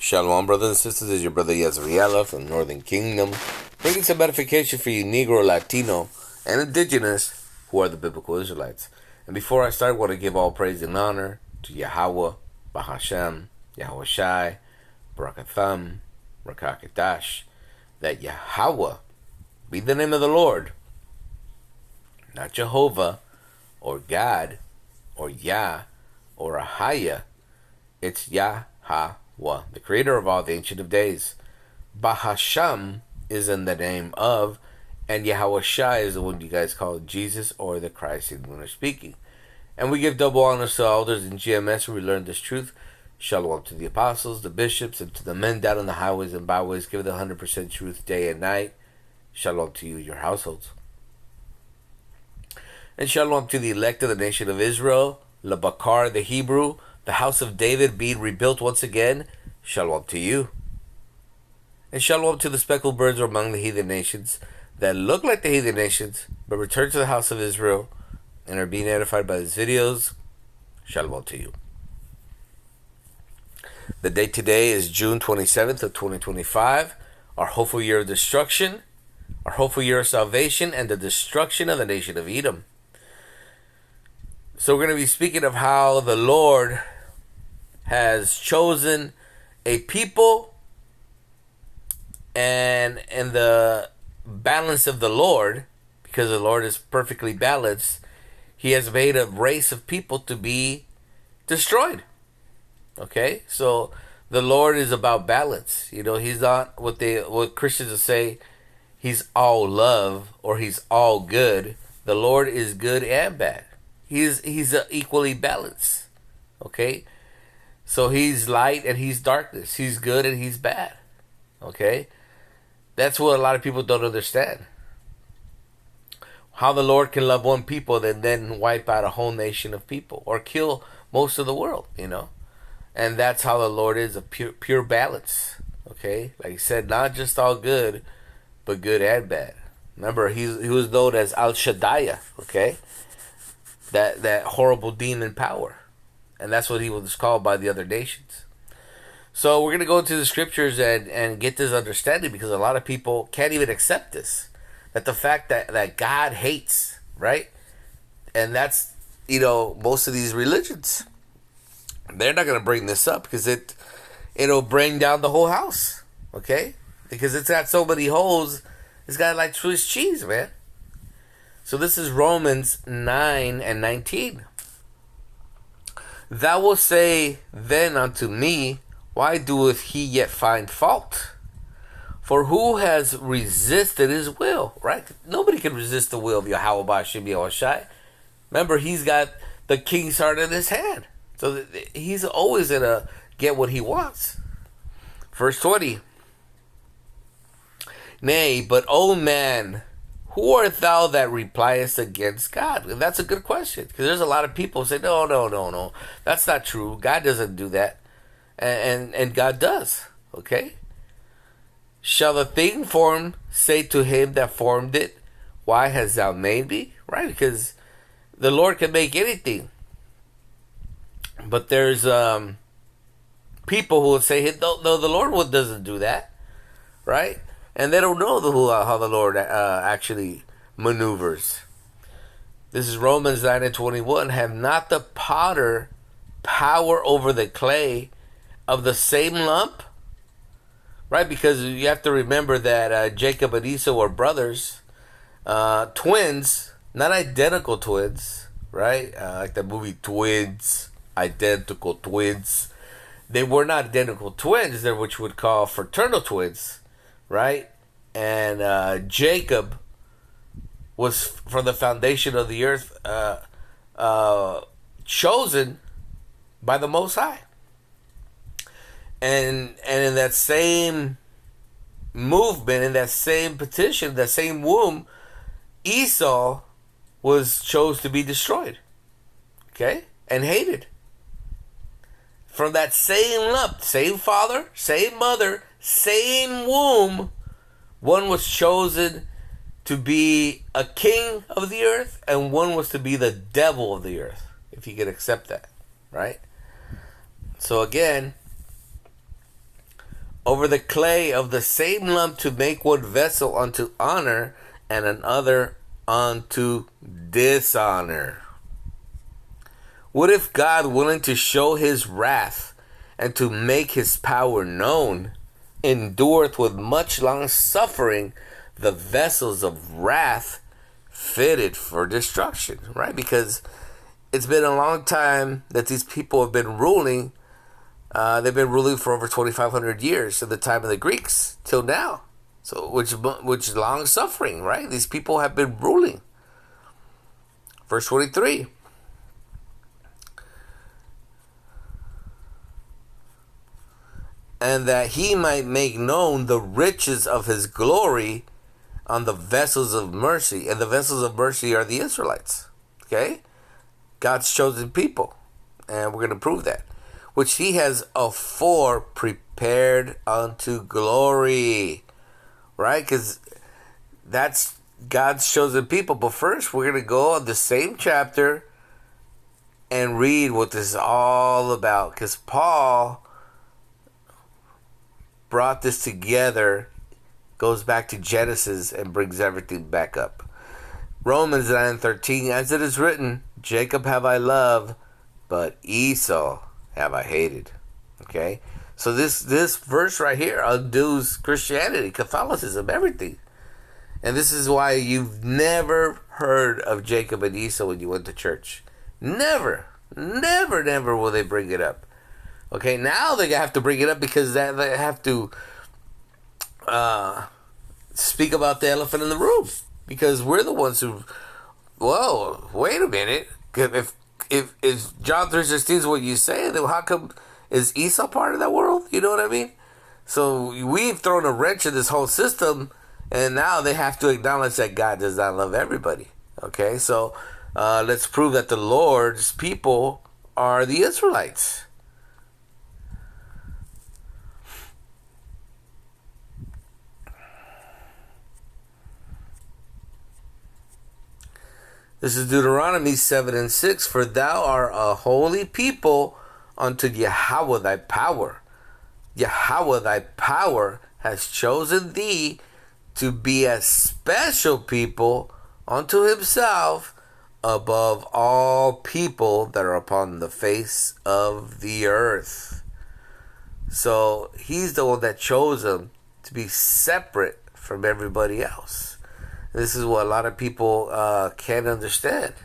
Shalom, brothers and sisters. It's your brother ISRAELITES from the Northern Kingdom, bringing some edification for you Negro, Latino, and Indigenous who are the biblical Israelites. And before I start, I want to give all praise and honor to Yahweh, Bahashem, Yahweh Shai, Barakatham, Rakakadash, that Yahweh be the name of the Lord, not Jehovah, or God, or Yah, or Ahaya. It's Yahweh, the creator of all, the Ancient of Days. Bahasham is in the name of, and Yahweh Shai is the one you guys call Jesus or the Christ in when they're speaking. And we give double honors to elders in GMS where we learn this truth. Shalom to the apostles, the bishops, and to the men down on the highways and byways. Give the 100% truth day and night. Shalom to you, your households. And shalom to the elect of the nation of Israel, Labakar, the Hebrew, the house of David being rebuilt once again. Shalom to you. And shalom to the speckled birds among the heathen nations that look like the heathen nations, but return to the house of Israel and are being edified by these videos. Shalom to you. The date today is June 27th of 2025, our hopeful year of destruction, our hopeful year of salvation, and the destruction of the nation of Edom. So we're going to be speaking of how the Lord has chosen a people, and in the balance of the Lord, because the Lord is perfectly balanced, he has made a race of people to be destroyed. Okay? So the Lord is about balance. You know, he's not what Christians will say, he's all love or he's all good. The Lord is good and bad. He's equally balanced. Okay? So he's light and he's darkness. He's good and he's bad. Okay? That's what a lot of people don't understand. How the Lord can love one people and then wipe out a whole nation of people or kill most of the world, you know? And that's how the Lord is, a pure balance. Okay? Like he said, not just all good, but good and bad. Remember, he was known as Al Shaddai, okay? That horrible demon power. And that's what he was called by the other nations. So we're going to go into the scriptures and get this understanding, because a lot of people can't even accept this. That the fact that God hates, right? And that's, you know, most of these religions. They're not going to bring this up because it'll bring down the whole house. Okay? Because it's got so many holes, it's got like Swiss cheese, man. So this is Romans 9 and 19. Thou wilt say then unto me, why doeth he yet find fault? For who has resisted his will? Right? Nobody can resist the will of Yahweh Ba'ashem Yahweh Shai. Remember, he's got the king's heart in his hand. So he's always going to get what he wants. Verse 20. Nay, but O man, who art thou that repliest against God? And that's a good question, because there's a lot of people who say, no, that's not true. God doesn't do that. And God does. Okay? Shall the thing formed say to him that formed it, why hast thou made me? Right? Because the Lord can make anything. But there's people who will say, no, the Lord doesn't do that. Right? And they don't know how the Lord actually maneuvers. This is Romans 9 and 21. Have not the potter power over the clay of the same lump? Right? Because you have to remember that Jacob and Esau were brothers. Twins. Not identical twins. Right? Like the movie Twins. Identical twins. They were not identical twins. They're what you would call fraternal twins. Right? And Jacob was from the foundation of the earth chosen by the Most High. And in that same movement, in that same petition, that same womb, Esau was chose to be destroyed. Okay? And hated. From that same lump, same father, same mother, same womb, one was chosen to be a king of the earth, and one was to be the devil of the earth, if you could accept that, right? So again, over the clay of the same lump to make one vessel unto honor and another unto dishonor. What if God, willing to show his wrath and to make his power known, endureth with much long suffering the vessels of wrath fitted for destruction, right? Because it's been a long time that these people have been ruling. They've been ruling for over 2,500 years, at the time of the Greeks till now. So, which long suffering, right? These people have been ruling. Verse 23. And that he might make known the riches of his glory on the vessels of mercy. And the vessels of mercy are the Israelites. Okay? God's chosen people. And we're going to prove that. Which he has afore prepared unto glory. Right? Because that's God's chosen people. But first, we're going to go on the same chapter and read what this is all about. Because Paul brought this together, goes back to Genesis and brings everything back up. Romans 9:13, as it is written, Jacob have I loved, but Esau have I hated. Okay? So this verse right here undoes Christianity, Catholicism, everything. And this is why you've never heard of Jacob and Esau when you went to church. Never will they bring it up. Okay, now they have to bring it up because they have to speak about the elephant in the room. Because we're the ones who, whoa, wait a minute. If John 3:16 is what you say, then how come is Esau part of that world? You know what I mean? So we've thrown a wrench in this whole system, and now they have to acknowledge that God does not love everybody. Okay, so let's prove that the Lord's people are the Israelites. This is Deuteronomy 7:6. For thou art a holy people unto Yahweh thy power. Yahweh thy power has chosen thee to be a special people unto himself above all people that are upon the face of the earth. So he's the one that chose them to be separate from everybody else. This is what a lot of people can't understand.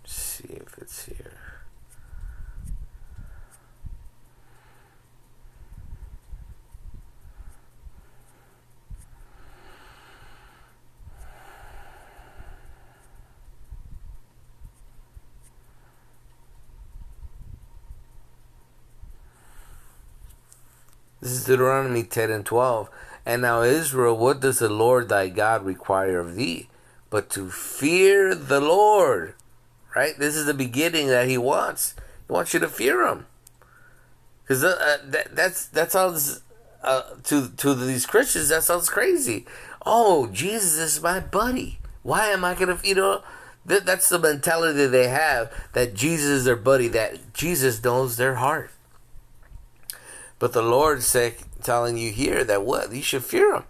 Let's see if it's here. This is Deuteronomy 10:12. And now Israel, what does the Lord thy God require of thee? But to fear the Lord. Right? This is the beginning that he wants. He wants you to fear him. Because that sounds, to these Christians, that sounds crazy. Oh, Jesus is my buddy. Why am I going to, that's the mentality they have, that Jesus is their buddy, that Jesus knows their heart. But the Lord's telling you here that what? You should fear him.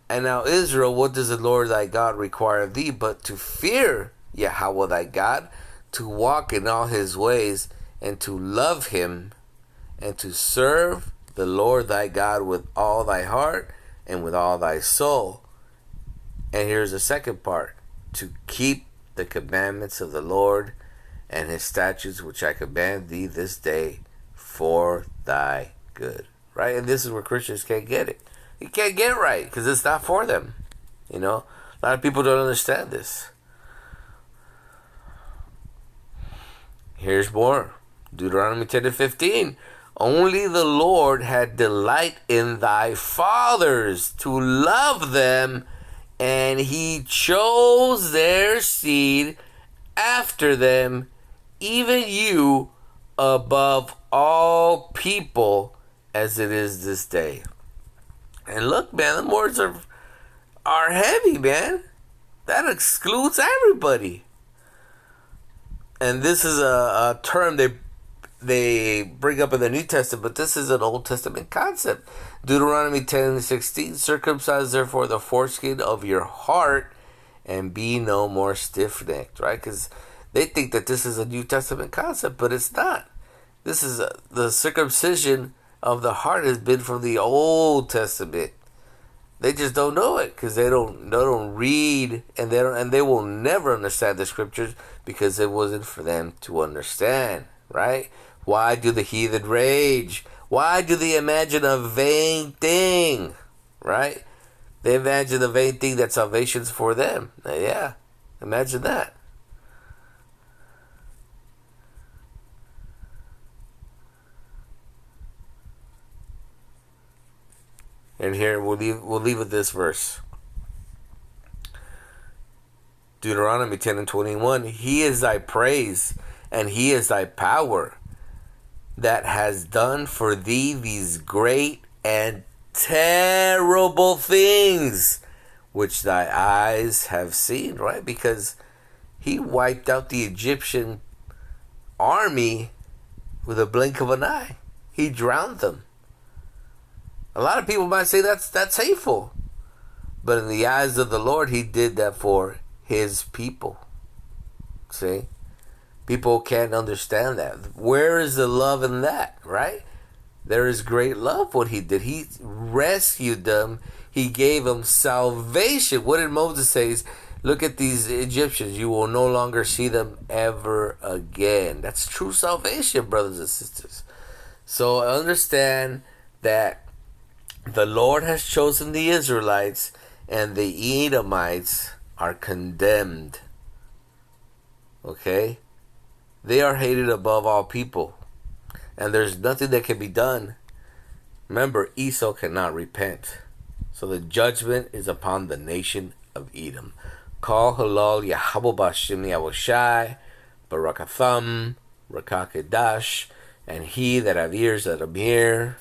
And now Israel, what does the Lord thy God require of thee? But to fear Yahweh thy God, to walk in all his ways, and to love him, and to serve the Lord thy God with all thy heart and with all thy soul. And here's the second part. To keep the commandments of the Lord and his statutes which I command thee this day for thy good. Right? And this is where Christians can't get it. You can't get it right because it's not for them. A lot of people don't understand this. Here's more. Deuteronomy 10:15. Only the Lord had delight in thy fathers to love them, and he chose their seed after them, even you, above all people, as it is this day. And look, man, the words are heavy, man. That excludes everybody. And this is a term they bring up in the New Testament, but this is an Old Testament concept. Deuteronomy 10:16, circumcise therefore the foreskin of your heart and be no more stiff-necked, right? Because they think that this is a New Testament concept, but it's not. This is the circumcision of the heart has been from the Old Testament. They just don't know it because they don't read, and they will never understand the scriptures because it wasn't for them to understand, right? Why do the heathen rage? Why do they imagine a vain thing, right? They imagine the vain thing that salvation's for them. Yeah, imagine that. And here we'll leave with this verse. Deuteronomy 10:21. He is thy praise, and he is thy power, that has done for thee these great and terrible things, which thy eyes have seen, right? Because he wiped out the Egyptian army with a blink of an eye. He drowned them. A lot of people might say that's hateful. But in the eyes of the Lord, he did that for his people. See? People can't understand that. Where is the love in that, right? There is great love what he did. He rescued them. He gave them salvation. What did Moses say? Look at these Egyptians. You will no longer see them ever again. That's true salvation, brothers and sisters. So understand that the Lord has chosen the Israelites, and the Edomites are condemned. Okay? They are hated above all people. And there's nothing that can be done. Remember, Esau cannot repent. So the judgment is upon the nation of Edom. Kol halal Yahweh Bashim Yahushai, Barakatham, Rakakedash, and he that have ears, let him hear.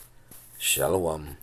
Shalom.